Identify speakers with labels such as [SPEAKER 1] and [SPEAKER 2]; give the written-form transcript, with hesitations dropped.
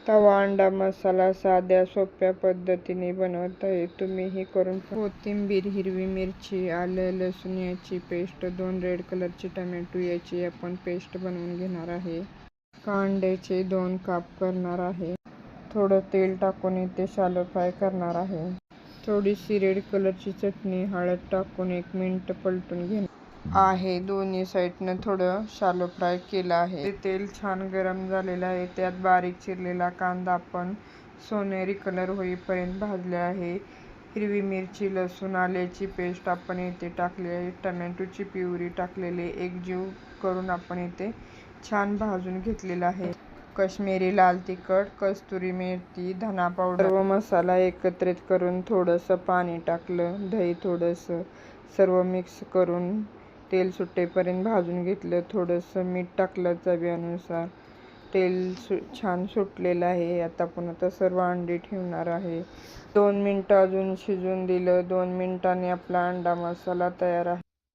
[SPEAKER 1] तवा अंडा मसाला साध्या सोप्या पद्धतीने बनवत आहे. तुम्हीही करून कोथिंबीर, हिरवी मिरची, आलं लसूण याची पेस्ट, 2 रेड कलरचे टोमॅटो याची आपण पेस्ट बनवून घेणार आहे. कांद्याचे 2 काप करणार आहे. थोडं तेल टाकून इथे शॅलो फ्राय करणार आहे. थोडीशी रेड कलरची चटणी, हळद टाकून 1 मिनिट पलटून घेणार आहे. दोन्ही साईडनं थोडं शॅलो फ्राय केलं आहे. तेल छान गरम झालेलं आहे. त्यात बारीक चिरलेला कांदा आपण सोनेरी कलर होईपर्यंत भाजले आहे. हिरवी मिरची, लसूण, आल्याची पेस्ट आपण इथे टाकली आहे. टोमॅटोची प्युरी टाकलेली एकजीव करून आपण इथे छान भाजून घेतलेला आहे. काश्मीरी लाल तिखट, कस्तुरी मेथी, धना पावडर, सर्व मसाला एकत्रित करून थोडंसं पाणी टाकलं, दही थोडंसं, सर्व मिक्स करून तेल सुटेपर्यंत भाजून घेतलं. थोडंसं मीठ टाकलं चवीनुसार. तेल छान सुटलेलं आहे. आता पुन्हा सर्व अंडी ठेवणार आहे. 2 मिनिटं अजून शिजून दिलं. 2 मिनिटांनी आपला अंडा मसाला तयार आहे.